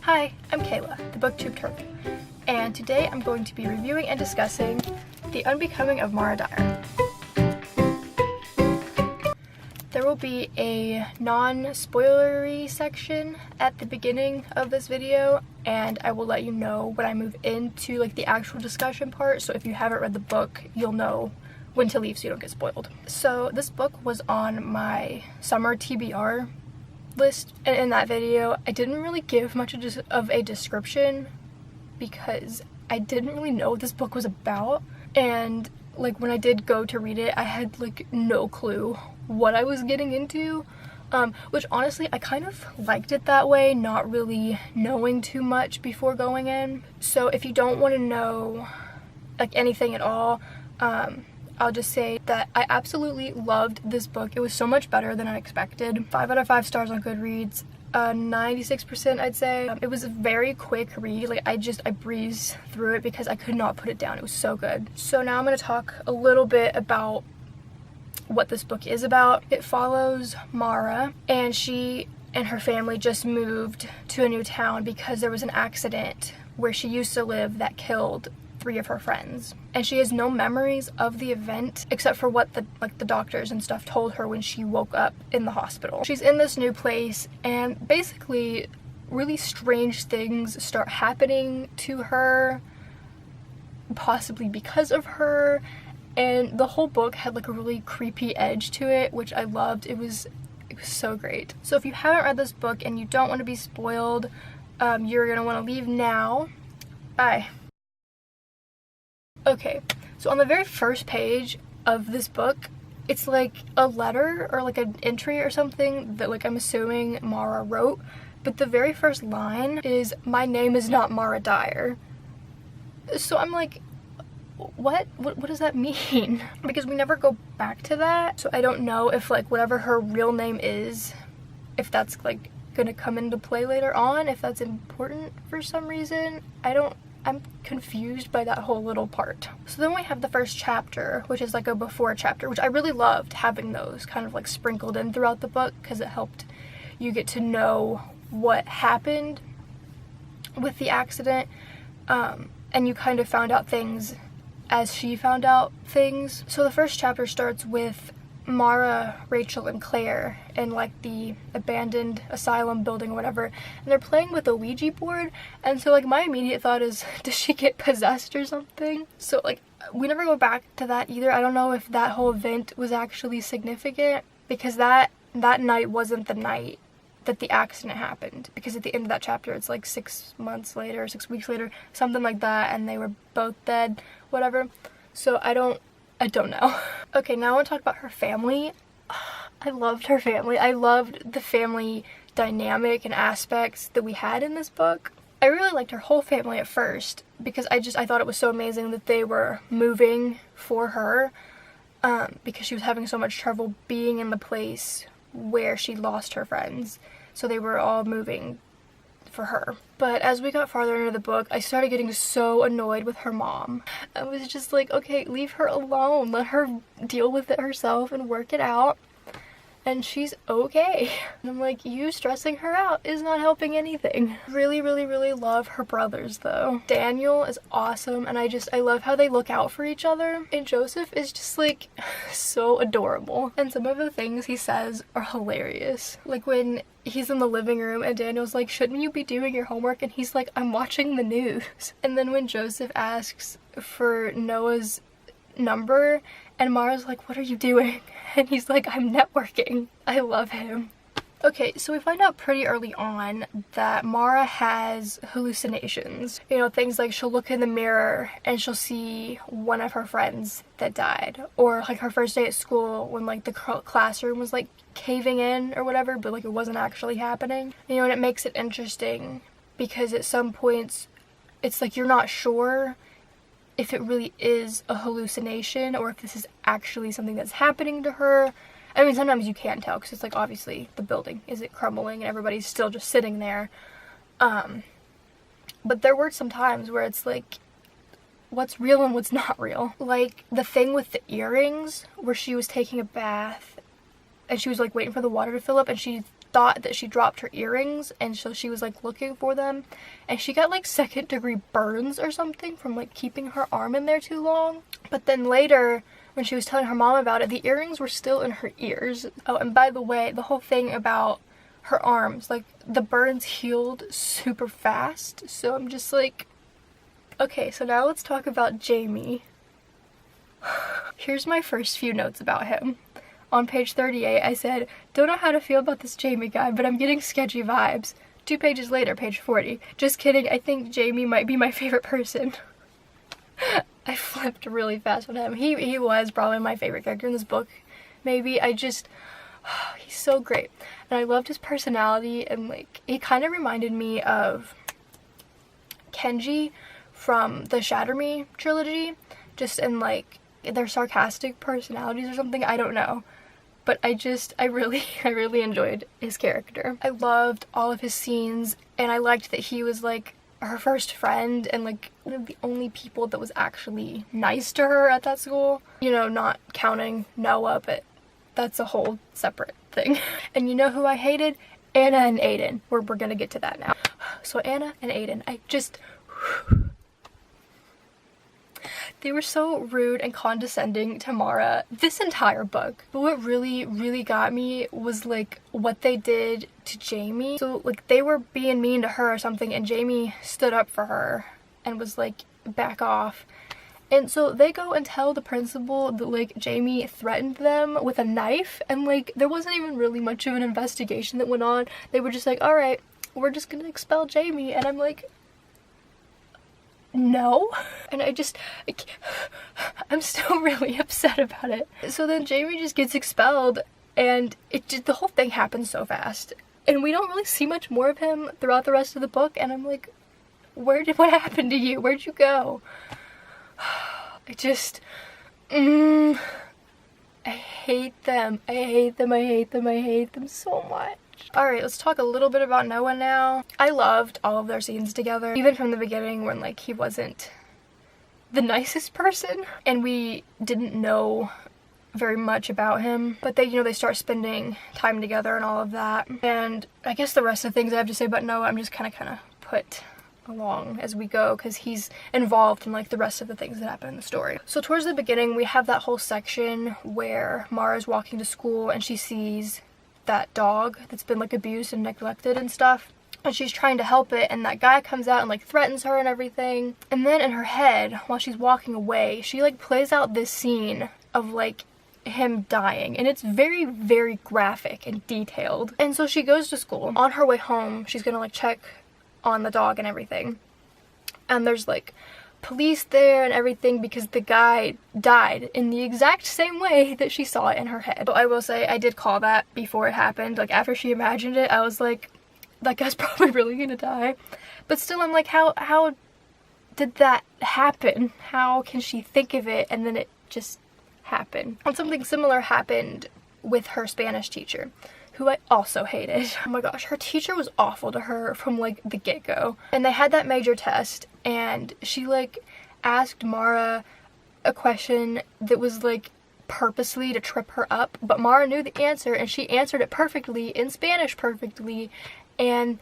Hi, I'm Kayla, the BookTube Turtle, and today I'm going to be reviewing and discussing The Unbecoming of Mara Dyer. There will be a non-spoilery section at the beginning of this video, and I will let you know when I move into like the actual discussion part, so if you haven't read the book, you'll know when to leave so you don't get spoiled. So this book was on my summer TBR list, and in that video I didn't really give much of a description because I didn't really know what this book was about, and like when I did go to read it I had like no clue what I was getting into, which honestly I kind of liked it that way, not really knowing too much before going in. So if you don't want to know like anything at all, I'll just say that I absolutely loved this book. It was so much better than I expected. 5 out of 5 stars on Goodreads, 96% I'd say. It was a very quick read. Like I breezed through it because I could not put it down. It was so good. So now I'm going to talk a little bit about what this book is about. It follows Mara, and she and her family just moved to a new town because there was an accident where she used to live that killed 3 of her friends, and she has no memories of the event except for what the doctors and stuff told her when she woke up in the hospital. She's in this new place, and basically really strange things start happening to her, possibly because of her, and the whole book had like a really creepy edge to it, which I loved. It was so great. So if you haven't read this book and you don't want to be spoiled, you're gonna want to leave now. Bye. Okay, so on the very first page of this book, it's like a letter or like an entry or something that like I'm assuming Mara wrote, but the very first line is, "My name is not Mara Dyer." So I'm like, what does that mean? Because we never go back to that, so I don't know if like whatever her real name is, if that's like gonna come into play later on, if that's important for some reason. I'm confused by that whole little part. So then we have the first chapter, which is like a before chapter, which I really loved having those kind of like sprinkled in throughout the book because it helped you get to know what happened with the accident, and you kind of found out things as she found out things. So the first chapter starts with Mara, Rachel, and Claire in like the abandoned asylum building or whatever, and they're playing with a Ouija board, and so like my immediate thought is, does she get possessed or something? So like we never go back to that either. I don't know if that whole event was actually significant, because that night wasn't the night that the accident happened, because at the end of that chapter it's like 6 months later or 6 weeks later, something like that, and they were both dead, whatever. So I don't know. Okay, now I want to talk about her family. I loved her family. I loved the family dynamic and aspects that we had in this book. I really liked her whole family at first because I thought it was so amazing that they were moving for her, because she was having so much trouble being in the place where she lost her friends. So they were all moving for her. But as we got farther into the book, I started getting so annoyed with her mom. I was just like, okay, leave her alone. Let her deal with it herself and work it out. And she's okay. And I'm like, you stressing her out is not helping anything. Really, really, really love her brothers though. Daniel is awesome, and I love how they look out for each other. And Joseph is just like so adorable. And some of the things he says are hilarious. Like when he's in the living room and Daniel's like, shouldn't you be doing your homework? And he's like, I'm watching the news. And then when Joseph asks for Noah's number and Mara's like, what are you doing? And he's like, I'm networking. I love him. Okay, so we find out pretty early on that Mara has hallucinations. You know, things like she'll look in the mirror and she'll see one of her friends that died. Or like her first day at school when like the classroom was like caving in or whatever, but like it wasn't actually happening. You know, and it makes it interesting because at some points it's like you're not sure if it really is a hallucination or if this is actually something that's happening to her. I mean, sometimes you can't tell because it's like obviously the building isn't crumbling and everybody's still just sitting there. But there were some times where it's like, what's real and what's not real. Like the thing with the earrings where she was taking a bath and she was like waiting for the water to fill up and she thought that she dropped her earrings, and so she was like looking for them, and she got like 2nd-degree burns or something from like keeping her arm in there too long. But then later, when she was telling her mom about it, the earrings were still in her ears. Oh, and by the way, the whole thing about her arms, like the burns healed super fast, so I'm just like, okay, so now let's talk about Jamie. Here's my first few notes about him. On page 38, I said, don't know how to feel about this Jamie guy, but I'm getting sketchy vibes. 2 pages later, page 40. Just kidding, I think Jamie might be my favorite person. I flipped really fast on him. He was probably my favorite character in this book. Maybe. He's so great. And I loved his personality, and like, he kind of reminded me of Kenji from the Shatter Me trilogy. Just in like their sarcastic personalities or something, I don't know. But I really enjoyed his character. I loved all of his scenes, and I liked that he was like her first friend and like one of the only people that was actually nice to her at that school. You know, not counting Noah, but that's a whole separate thing. And you know who I hated? Anna and Aiden. We're gonna get to that now. So Anna and Aiden, they were so rude and condescending to Mara this entire book. But what really got me was like what they did to Jamie. So like they were being mean to her or something, and Jamie stood up for her and was like, back off. And so they go and tell the principal that like Jamie threatened them with a knife, and like there wasn't even really much of an investigation that went on. They were just like, alright, we're just gonna expel Jamie. And I'm like, no. And I'm still really upset about it. So then Jamie just gets expelled, and the whole thing happens so fast, and we don't really see much more of him throughout the rest of the book. And I'm like, what happened to you? Where'd you go? I hate them. I hate them so much. Alright, let's talk a little bit about Noah now. I loved all of their scenes together, even from the beginning when like he wasn't the nicest person and we didn't know very much about him, but they start spending time together and all of that. And I guess the rest of the things I have to say about Noah I'm just kind of put along as we go, because he's involved in like the rest of the things that happen in the story. So towards the beginning we have that whole section where Mara's walking to school and she sees that dog that's been like abused and neglected and stuff, and she's trying to help it, and that guy comes out and like threatens her and everything. And then in her head, while she's walking away, she like plays out this scene of like him dying, and it's very graphic and detailed. And so she goes to school. On her way home, she's gonna like check on the dog and everything, and there's like police there and everything because the guy died in the exact same way that she saw it in her head. So I will say I did call that before it happened. Like after she imagined it, I was like, that guy's probably really gonna die. But still, I'm like, how did that happen? How can she think of it and then it just happened? And something similar happened with her Spanish teacher, who I also hated. Oh my gosh, her teacher was awful to her from like the get-go. And they had that major test, and she like asked Mara a question that was like purposely to trip her up, but Mara knew the answer and she answered it perfectly in Spanish perfectly, and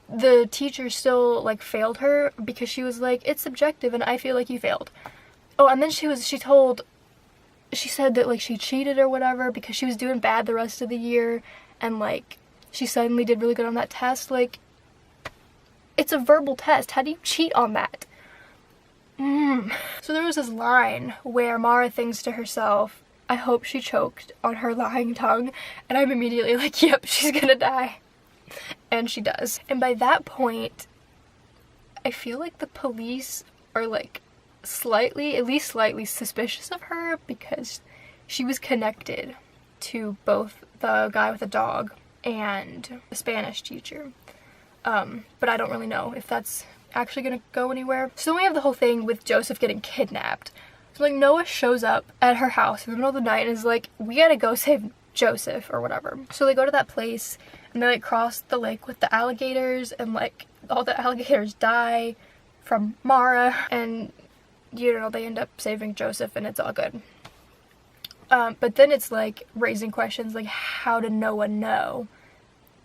the teacher still like failed her because she was like, it's subjective and I feel like you failed. Oh, and then she said that like she cheated or whatever because she was doing bad the rest of the year, and like she suddenly did really good on that test. Like, it's a verbal test. How do you cheat on that? So there was this line where Mara thinks to herself, I hope she choked on her lying tongue, and I'm immediately like, yep, she's gonna die. And she does. And by that point, I feel like the police are like at least slightly suspicious of her, because she was connected to both the guy with the dog and the Spanish teacher. But I don't really know if that's actually gonna go anywhere. So then we have the whole thing with Joseph getting kidnapped. So like Noah shows up at her house in the middle of the night and is like, we gotta go save Joseph or whatever. So they go to that place and they like cross the lake with the alligators, and like all the alligators die from Mara, and they end up saving Joseph and it's all good. But then it's like raising questions like, how did Noah know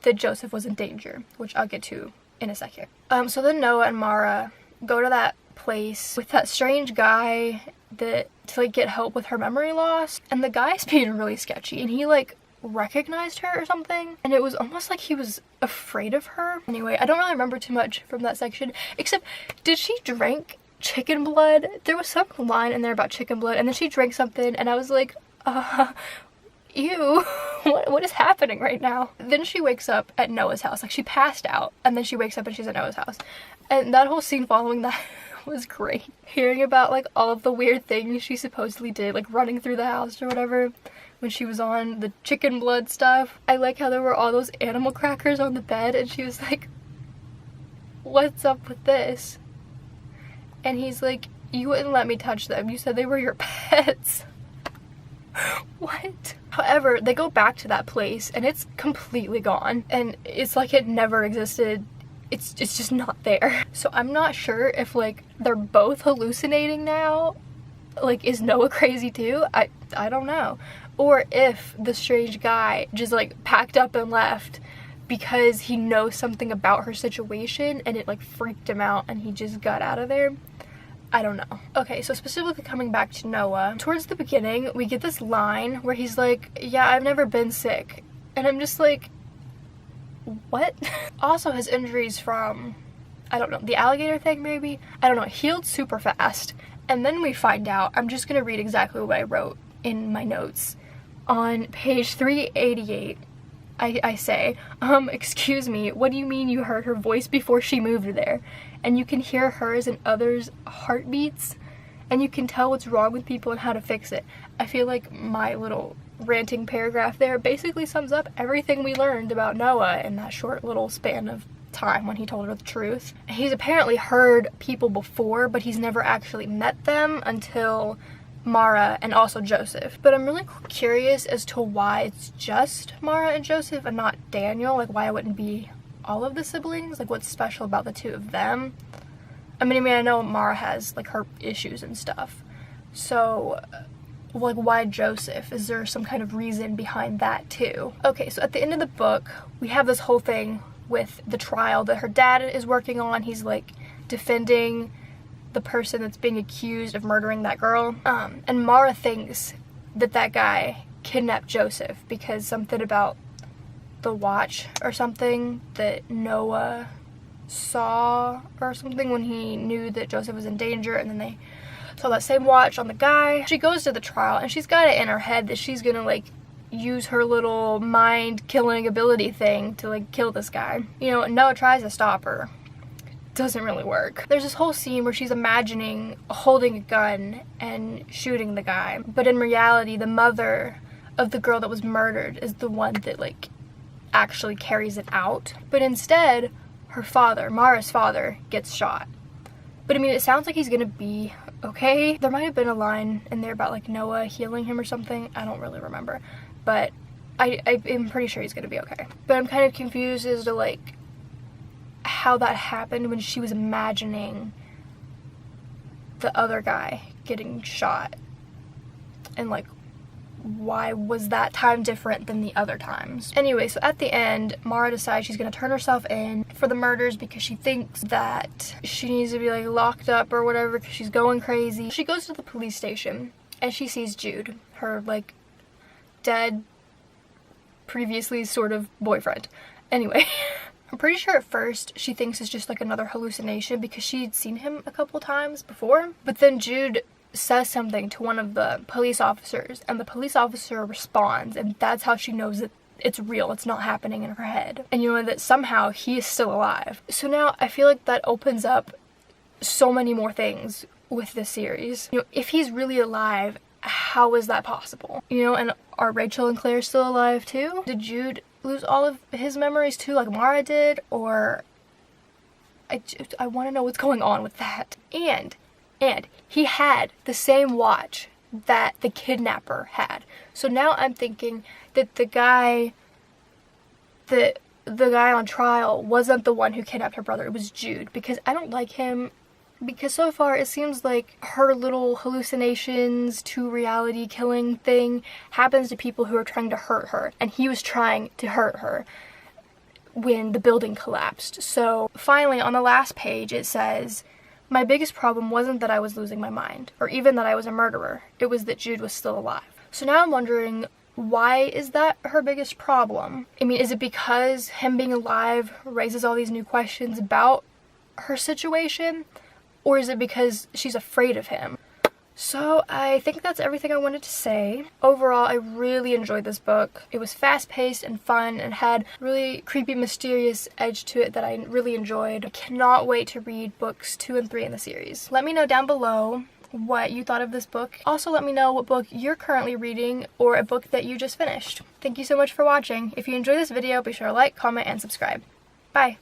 that Joseph was in danger, which I'll get to in a second. So then Noah and Mara go to that place with that strange guy to like get help with her memory loss, and the guy's being really sketchy, and he like recognized her or something, and it was almost like he was afraid of her. Anyway, I don't really remember too much from that section, except did she drink chicken blood? There was some line in there about chicken blood, and then she drank something, and I was like, ew, what is happening right now? Then she wakes up at Noah's house. Like, she passed out, and then she wakes up and she's at Noah's house. And that whole scene following that was great. Hearing about, like, all of the weird things she supposedly did, like running through the house or whatever, when she was on the chicken blood stuff. I like how there were all those animal crackers on the bed, and she was like, what's up with this? And he's like, you wouldn't let me touch them. You said they were your pets. What? However, they go back to that place and it's completely gone, and it's like it never existed. It's just not there. So I'm not sure if like they're both hallucinating now. Like, is Noah crazy too? I don't know. Or if the strange guy just like packed up and left because he knows something about her situation and it like freaked him out and he just got out of there. I don't know. Okay, so specifically coming back to Noah, towards the beginning, we get this line where he's like, yeah, I've never been sick. And I'm just like, what? Also, his injuries from, I don't know, the alligator thing maybe? I don't know, healed super fast. And then we find out, I'm just gonna read exactly what I wrote in my notes. On page 388, I say, excuse me, what do you mean you heard her voice before she moved there? And you can hear hers and others' heartbeats, and you can tell what's wrong with people and how to fix it. I feel like my little ranting paragraph there basically sums up everything we learned about Noah in that short little span of time when he told her the truth. He's apparently heard people before, but he's never actually met them until Mara and also Joseph. But I'm really curious as to why it's just Mara and Joseph and not Daniel. Like, why it wouldn't be all of the siblings. Like, what's special about the two of them? I mean, I know Mara has like her issues and stuff, so like, why Joseph? Is there some kind of reason behind that too? Okay, so at the end of the book we have this whole thing with the trial that her dad is working on. He's like defending the person that's being accused of murdering that girl, and Mara thinks that guy kidnapped Joseph because something about the watch or something that Noah saw or something when he knew that Joseph was in danger, and then they saw that same watch on the guy. She goes to the trial and she's got it in her head that she's gonna like use her little mind killing ability thing to like kill this guy. You know, Noah tries to stop her. Doesn't really work. There's this whole scene where she's imagining holding a gun and shooting the guy, but in reality the mother of the girl that was murdered is the one that like actually carries it out. But instead her father, Mara's father, gets shot. But I mean, it sounds like he's gonna be okay. There might have been a line in there about like Noah healing him or something. I don't really remember, but I'm pretty sure he's gonna be okay. But I'm kind of confused as to like how that happened when she was imagining the other guy getting shot, and like why was that time different than the other times? Anyway, so at the end Mara decides she's gonna turn herself in for the murders because she thinks that she needs to be like locked up or whatever because she's going crazy. She goes to the police station and she sees Jude, her like dead previously sort of boyfriend. Anyway, I'm pretty sure at first she thinks it's just like another hallucination because she'd seen him a couple times before, but then Jude says something to one of the police officers and the police officer responds, and that's how she knows that it's real, it's not happening in her head, and you know that somehow he is still alive. So now I feel like that opens up so many more things with this series. You know, if he's really alive, how is that possible? You know, and are Rachel and Claire still alive too? Did Jude lose all of his memories too like Mara did? Or I want to know what's going on with that. And he had the same watch that the kidnapper had. So now I'm thinking that the guy on trial wasn't the one who kidnapped her brother. It was Jude, because I don't like him, because so far it seems like her little hallucinations to reality killing thing happens to people who are trying to hurt her, and he was trying to hurt her. when the building collapsed. So finally on the last page it says, "My biggest problem wasn't that I was losing my mind, or even that I was a murderer. It was that Jude was still alive." So now I'm wondering, why is that her biggest problem? I mean, is it because him being alive raises all these new questions about her situation? Or is it because she's afraid of him? So I think that's everything I wanted to say. Overall, I really enjoyed this book. It was fast-paced and fun and had really creepy, mysterious edge to it that I really enjoyed. I cannot wait to read books 2 and 3 in the series. Let me know down below what you thought of this book. Also, let me know what book you're currently reading or a book that you just finished. Thank you so much for watching. If you enjoyed this video, be sure to like, comment, and subscribe. Bye!